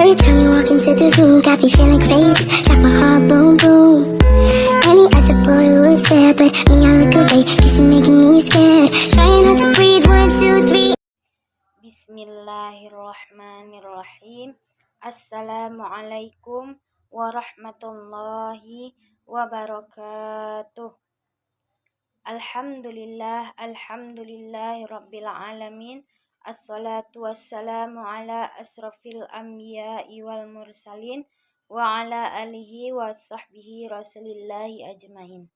Every time you walk into the room, got me feeling crazy. Shot my heart, boom, boom. Any other boy would stare, but me, I look away, cause you're making me scared. Trying not to breathe, 1, 2, 3. Bismillahirrahmanirrahim. Assalamualaikum warahmatullahi wabarakatuh. Alhamdulillahi rabbil alamin. Assalatu wassalamu ala asrafil anbiya'i wal mursalin wa ala alihi wa sahbihi rasulillahi ajmain.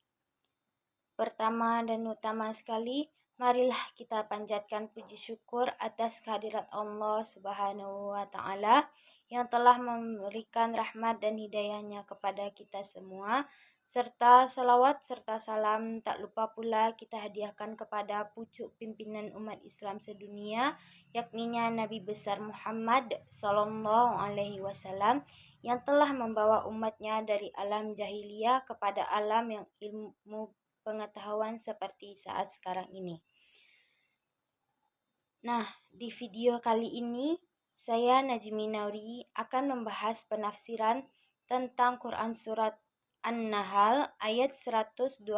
Pertama dan utama sekali, marilah kita panjatkan puji syukur atas kehadirat Allah Subhanahu wa Ta'ala yang telah memberikan rahmat dan hidayahnya kepada kita semua, serta salawat serta salam tak lupa pula kita hadiahkan kepada pucuk pimpinan umat Islam sedunia, yakninya Nabi besar Muhammad Sallallahu Alaihi Wasallam yang telah membawa umatnya dari alam jahiliyah kepada alam yang ilmu pengetahuan seperti saat sekarang ini. Nah, di video kali ini saya Najmi Nauri akan membahas penafsiran tentang Quran surat An-Nahl ayat 125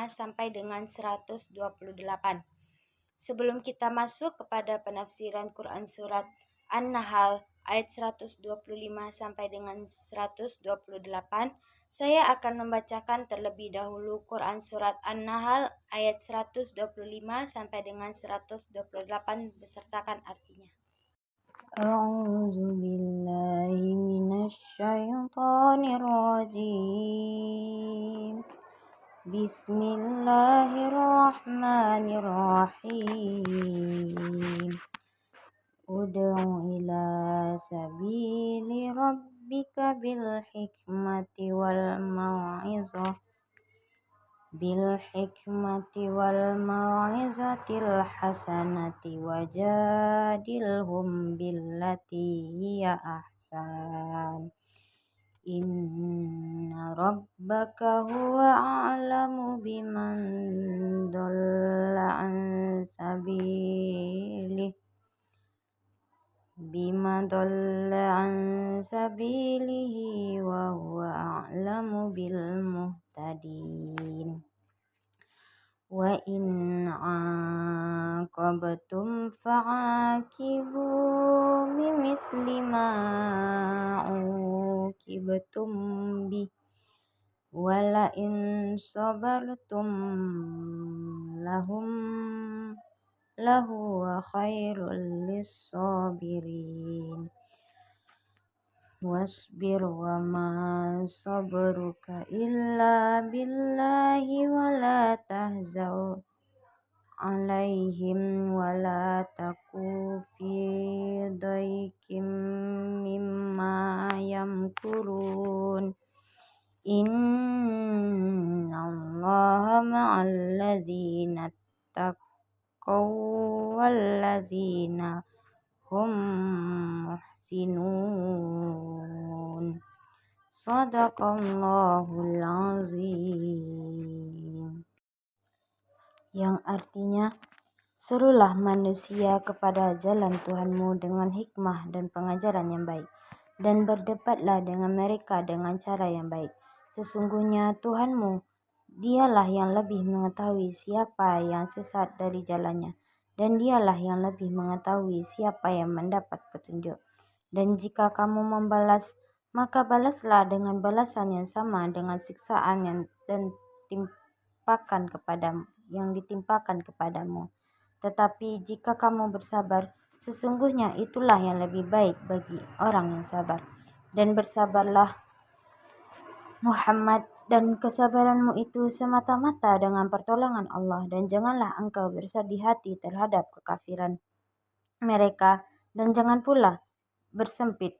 sampai dengan 128. Sebelum kita masuk kepada penafsiran Quran surat An-Nahl ayat 125 sampai dengan 128, saya akan membacakan terlebih dahulu Quran surat An-Nahl ayat 125 sampai dengan 128 besertakan artinya. A'udzu billahi minasy syaithanir rajim. Bismillahirrahmanirrahim. Ud'u ila sabili rabbika bil hikmati wal mau'izatil hasanati wajadilhum billati hiya ahsan. Inna rabbaka huwa a'lamu biman dhalla an sabilihi wa huwa a'lamu bil muhtadin. Wa in 'aqabtum fa'aqibu bimithli ma 'uqibtum bih wa la in sabartum lahu khairul lis-sabirin. Wasbir wa ma sabruka illa billahi wa la tahzan alaihim wa la taku fi dhaikim mimma yamkurun. Innallaha ma'al ladzina taqaw wal ladzina hum muhsinun. Shadaqallahul azim. Yang artinya, serulah manusia kepada jalan Tuhanmu dengan hikmah dan pengajaran yang baik, dan berdebatlah dengan mereka dengan cara yang baik. Sesungguhnya Tuhanmu, dialah yang lebih mengetahui siapa yang sesat dari jalannya, dan dialah yang lebih mengetahui siapa yang mendapat petunjuk. Dan jika kamu membalas, maka balaslah dengan balasan yang sama dengan siksaan yang ditimpakan kepadamu. Tetapi jika kamu bersabar, sesungguhnya itulah yang lebih baik bagi orang yang sabar. Dan bersabarlah Muhammad, dan kesabaranmu itu semata-mata dengan pertolongan Allah, dan janganlah engkau bersedih hati terhadap kekafiran mereka, dan jangan pula bersempit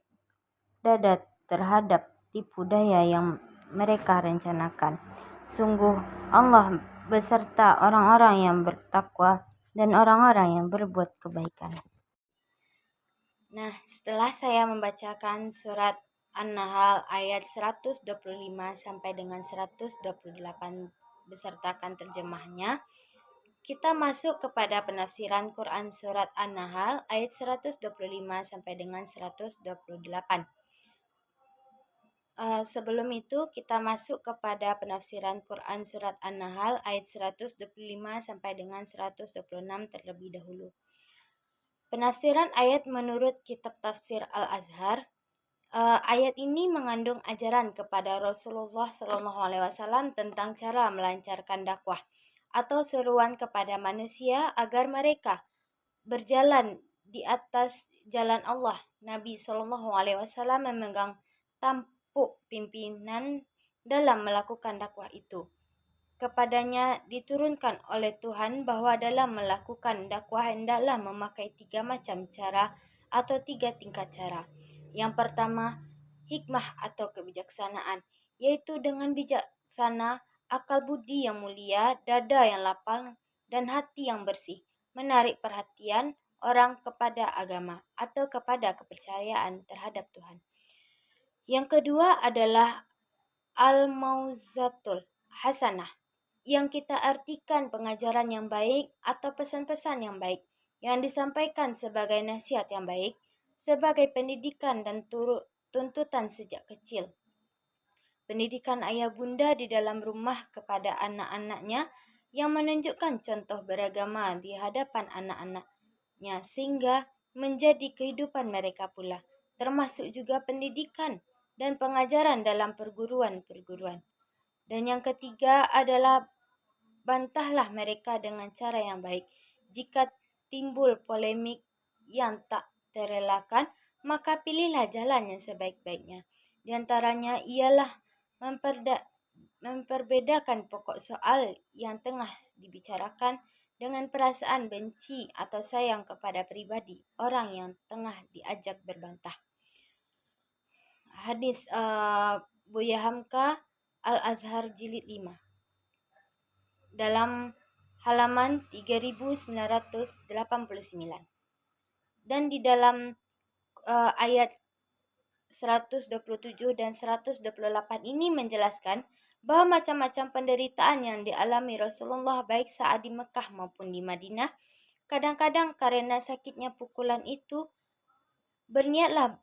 dada terhadap tipu daya yang mereka rencanakan. Sungguh Allah beserta orang-orang yang bertakwa dan orang-orang yang berbuat kebaikan. Nah, setelah saya membacakan surat An-Nahl ayat 125 sampai dengan 128 besertakan terjemahnya, kita masuk kepada penafsiran Quran surat An-Nahl ayat 125 sampai dengan 128. Sebelum itu kita masuk kepada penafsiran Quran surat An-Nahl ayat 125 sampai dengan 126 terlebih dahulu. Penafsiran ayat menurut kitab tafsir Al-Azhar. Ayat ini mengandung ajaran kepada Rasulullah SAW tentang cara melancarkan dakwah atau seruan kepada manusia agar mereka berjalan di atas jalan Allah. Nabi SAW memegang tampuk pimpinan dalam melakukan dakwah itu. Kepadanya diturunkan oleh Tuhan bahwa dalam melakukan dakwah hendaklah memakai 3 macam cara atau 3 tingkat cara. Yang pertama, hikmah atau kebijaksanaan, yaitu dengan bijaksana, akal budi yang mulia, dada yang lapang, dan hati yang bersih, menarik perhatian orang kepada agama atau kepada kepercayaan terhadap Tuhan. Yang kedua adalah al-mauzatul hasanah, yang kita artikan pengajaran yang baik atau pesan-pesan yang baik yang disampaikan sebagai nasihat yang baik, sebagai pendidikan dan tuntutan sejak kecil. Pendidikan ayah bunda di dalam rumah kepada anak-anaknya yang menunjukkan contoh beragama di hadapan anak-anaknya sehingga menjadi kehidupan mereka pula, termasuk juga pendidikan dan pengajaran dalam perguruan-perguruan. Dan yang ketiga adalah bantahlah mereka dengan cara yang baik. Jika timbul polemik yang tak terelakkan, maka pilihlah jalan yang sebaik-baiknya. Di antaranya ialah memperbedakan pokok soal yang tengah dibicarakan dengan perasaan benci atau sayang kepada pribadi orang yang tengah diajak berbantah. Hadis Buya Hamka Al-Azhar jilid 5 dalam halaman 3989. Dan di dalam ayat 127 dan 128 ini menjelaskan bahwa macam-macam penderitaan yang dialami Rasulullah baik saat di Mekah maupun di Madinah, kadang-kadang karena sakitnya pukulan itu, berniatlah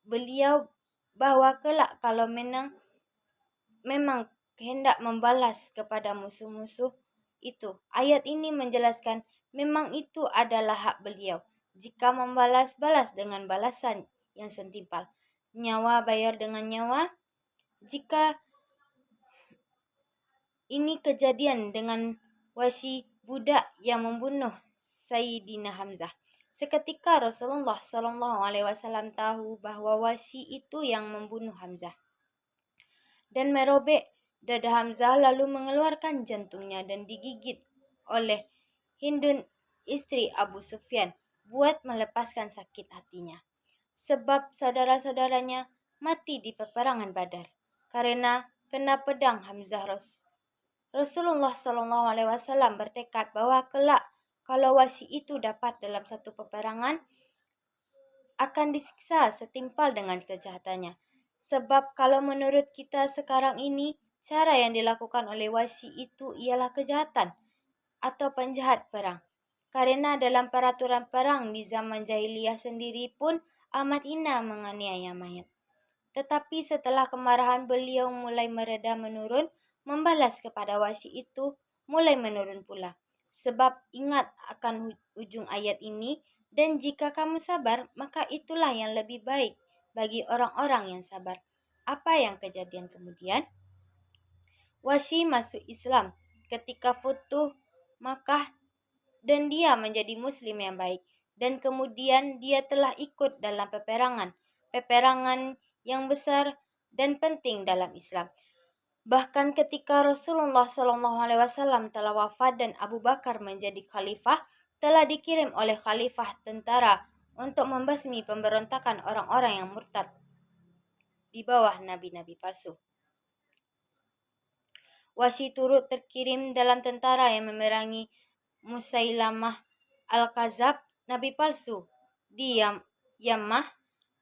beliau bahwa kelak kalau memang hendak membalas kepada musuh-musuh itu. Ayat ini menjelaskan memang itu adalah hak beliau. Jika membalas, balas dengan balasan yang setimpal. Nyawa bayar dengan nyawa. Jika ini kejadian dengan Wahsy, budak yang membunuh Sayyidina Hamzah. Seketika Rasulullah SAW tahu bahwa Wahsy itu yang membunuh Hamzah dan merobek dada Hamzah lalu mengeluarkan jantungnya dan digigit oleh Hindun istri Abu Sufyan buat melepaskan sakit hatinya. Sebab saudara-saudaranya mati di peperangan Badar karena kena pedang Hamzah. Rasulullah SAW bertekad bahwa kelak kalau Wahsy itu dapat dalam satu peperangan akan disiksa setimpal dengan kejahatannya. Sebab kalau menurut kita sekarang ini, cara yang dilakukan oleh Wahsy itu ialah kejahatan atau penjahat perang. Karena dalam peraturan perang di zaman jahiliyah sendiri pun amat hina menganiaya mayat. Tetapi setelah kemarahan beliau mulai mereda menurun, membalas kepada Wahsy itu mulai menurun pula. Sebab ingat akan ujung ayat ini, dan jika kamu sabar, maka itulah yang lebih baik bagi orang-orang yang sabar. Apa yang kejadian kemudian? Wahsy masuk Islam ketika Futuh Makkah dan dia menjadi muslim yang baik. Dan kemudian dia telah ikut dalam peperangan yang besar dan penting dalam Islam. Bahkan ketika Rasulullah SAW telah wafat dan Abu Bakar menjadi khalifah, telah dikirim oleh khalifah tentara untuk membasmi pemberontakan orang-orang yang murtad di bawah nabi-nabi palsu. Wahsy turut terkirim dalam tentara yang memerangi Musailamah Al-Kadzab, nabi palsu di Yammah.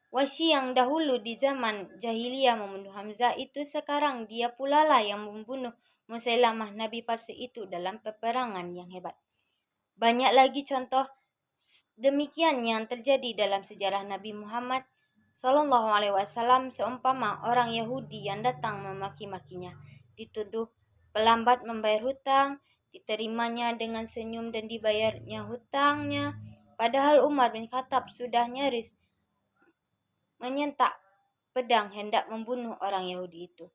Wahsy yang dahulu di zaman jahiliyah membunuh Hamzah itu, sekarang dia pula lah yang membunuh Musailamah nabi palsu itu dalam peperangan yang hebat. Banyak lagi contoh demikian yang terjadi dalam sejarah Nabi Muhammad Sallallahu Alaihi Wasallam, seumpama orang Yahudi yang datang memaki-makinya, dituduh pelambat membayar hutang, diterimanya dengan senyum dan dibayarnya hutangnya, padahal Umar bin Khattab sudah nyaris menyentak pedang hendak membunuh orang Yahudi itu.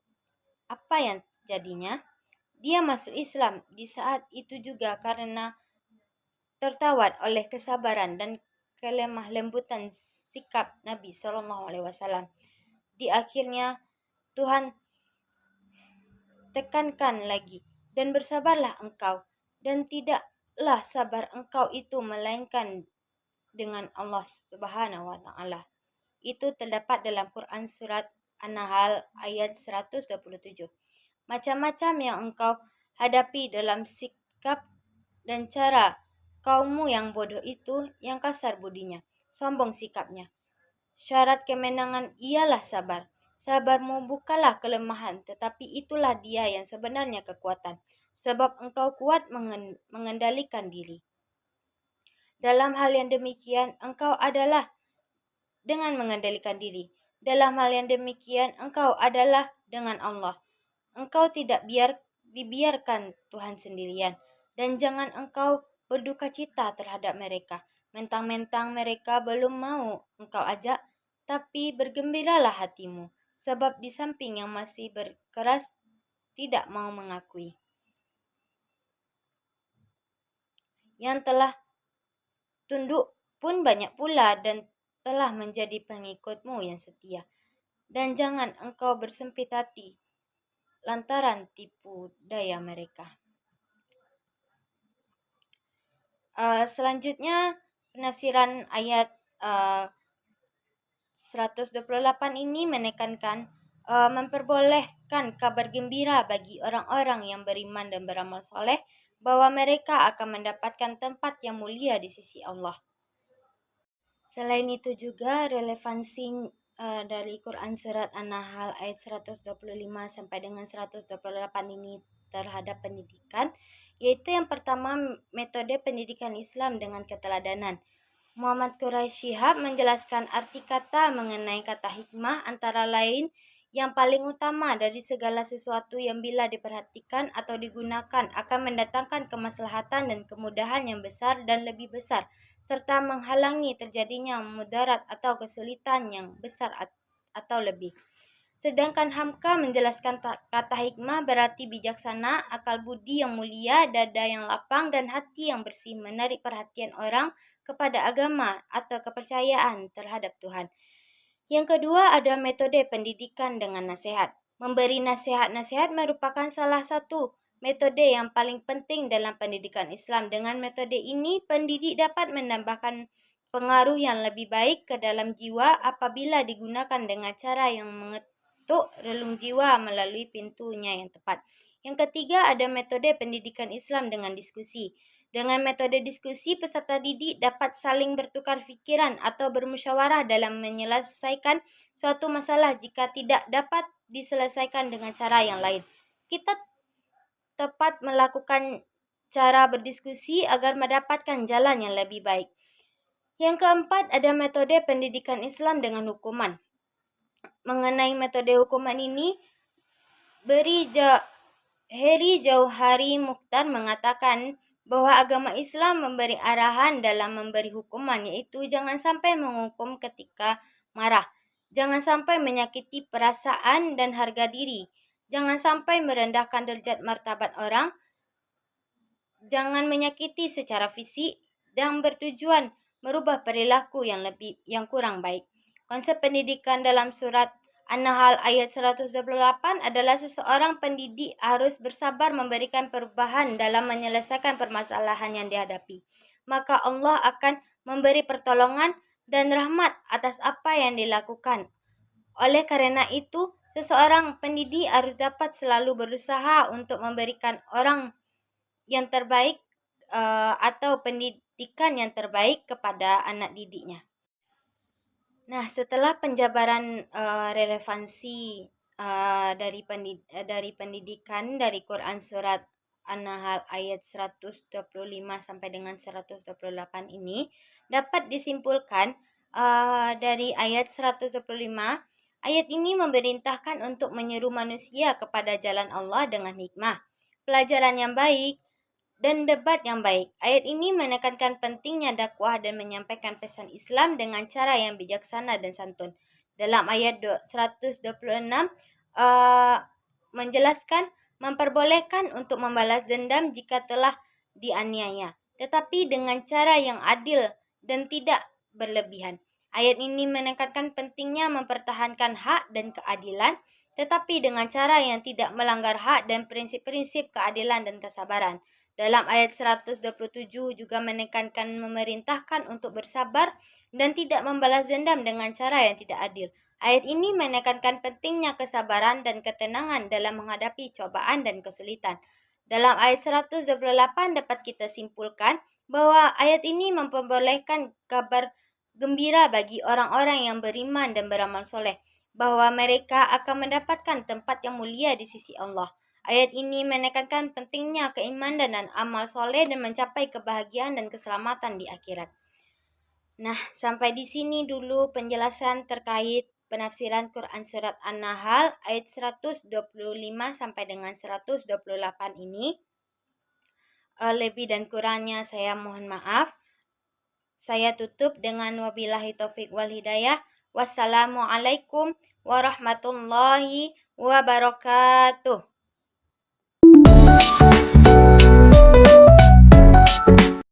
Apa yang jadinya? Dia masuk Islam di saat itu juga karena tertawan oleh kesabaran dan kelemah lembutan sikap Nabi Shallallahu Alaihi Wasallam. Di akhirnya Tuhan tekankan lagi, dan bersabarlah engkau, dan tidaklah sabar engkau itu melainkan dengan Allah Subhanahu wa taala. Itu terdapat dalam Quran surat An-Nahl ayat 127. Macam-macam yang engkau hadapi dalam sikap dan cara kaummu yang bodoh itu, yang kasar budinya, sombong sikapnya. Syarat kemenangan ialah sabar. Sabarmu bukanlah kelemahan, tetapi itulah dia yang sebenarnya kekuatan. Sebab engkau kuat mengendalikan diri. Dalam hal yang demikian, engkau adalah dengan mengendalikan diri. Dalam hal yang demikian, engkau adalah dengan Allah. Engkau tidak dibiarkan Tuhan sendirian. Dan jangan engkau berduka cita terhadap mereka. Mentang-mentang mereka belum mau engkau ajak, tapi bergembiralah hatimu. Sebab di samping yang masih berkeras tidak mau mengakui. Yang telah tunduk pun banyak pula dan telah menjadi pengikutmu yang setia. Dan jangan engkau bersempit hati lantaran tipu daya mereka. Selanjutnya penafsiran ayat 128 ini menekankan memperbolehkan kabar gembira bagi orang-orang yang beriman dan beramal soleh bahwa mereka akan mendapatkan tempat yang mulia di sisi Allah. Selain itu juga relevansi dari Quran surat An-Nahl ayat 125 sampai dengan 128 ini terhadap pendidikan, yaitu yang pertama metode pendidikan Islam dengan keteladanan. Muhammad Quraisy Shihab menjelaskan arti kata mengenai kata hikmah antara lain yang paling utama dari segala sesuatu yang bila diperhatikan atau digunakan akan mendatangkan kemaslahatan dan kemudahan yang besar dan lebih besar, serta menghalangi terjadinya mudarat atau kesulitan yang besar atau lebih. Sedangkan Hamka menjelaskan kata hikmah berarti bijaksana, akal budi yang mulia, dada yang lapang, dan hati yang bersih, menarik perhatian orang kepada agama atau kepercayaan terhadap Tuhan. Yang kedua ada metode pendidikan dengan nasihat. Memberi nasihat-nasihat merupakan salah satu metode yang paling penting dalam pendidikan Islam. Dengan metode ini, pendidik dapat menambahkan pengaruh yang lebih baik ke dalam jiwa apabila digunakan dengan cara yang mengetuk relung jiwa melalui pintunya yang tepat. Yang ketiga ada metode pendidikan Islam dengan diskusi. Dengan metode diskusi, peserta didik dapat saling bertukar pikiran atau bermusyawarah dalam menyelesaikan suatu masalah jika tidak dapat diselesaikan dengan cara yang lain. Kita tepat melakukan cara berdiskusi agar mendapatkan jalan yang lebih baik. Yang keempat, ada metode pendidikan Islam dengan hukuman. Mengenai metode hukuman ini, Heri Jauhari Mukhtar mengatakan bahwa agama Islam memberi arahan dalam memberi hukuman, yaitu jangan sampai menghukum ketika marah, jangan sampai menyakiti perasaan dan harga diri, jangan sampai merendahkan derajat martabat orang, jangan menyakiti secara fisik, dan bertujuan merubah perilaku yang kurang baik. Konsep pendidikan dalam surat An-Nahl ayat 128 adalah seseorang pendidik harus bersabar memberikan perubahan dalam menyelesaikan permasalahan yang dihadapi. Maka Allah akan memberi pertolongan dan rahmat atas apa yang dilakukan. Oleh karena itu, seseorang pendidik harus dapat selalu berusaha untuk memberikan orang yang terbaik atau pendidikan yang terbaik kepada anak didiknya. Nah, setelah penjabaran relevansi dari pendidikan dari Quran surat An-Nahl ayat 125 sampai dengan 128 ini dapat disimpulkan dari ayat 125, ayat ini memerintahkan untuk menyeru manusia kepada jalan Allah dengan hikmah, pelajaran yang baik, dan debat yang baik. Ayat ini menekankan pentingnya dakwah dan menyampaikan pesan Islam dengan cara yang bijaksana dan santun. Dalam ayat 126 menjelaskan memperbolehkan untuk membalas dendam jika telah dianiaya, tetapi dengan cara yang adil dan tidak berlebihan. Ayat ini menekankan pentingnya mempertahankan hak dan keadilan, tetapi dengan cara yang tidak melanggar hak dan prinsip-prinsip keadilan dan kesabaran. Dalam ayat 127 juga menekankan memerintahkan untuk bersabar dan tidak membalas dendam dengan cara yang tidak adil. Ayat ini menekankan pentingnya kesabaran dan ketenangan dalam menghadapi cobaan dan kesulitan. Dalam ayat 128 dapat kita simpulkan bahwa ayat ini memperbolehkan kabar gembira bagi orang-orang yang beriman dan beramal soleh, bahwa mereka akan mendapatkan tempat yang mulia di sisi Allah. Ayat ini menekankan pentingnya keimanan dan amal soleh dan mencapai kebahagiaan dan keselamatan di akhirat. Nah, sampai di sini dulu penjelasan terkait penafsiran Quran Surat An-Nahl ayat 125 sampai dengan 128 ini. Lebih dan kurangnya saya mohon maaf. Saya tutup dengan wabillahi taufik wal hidayah. Wassalamualaikum warahmatullahi wabarakatuh.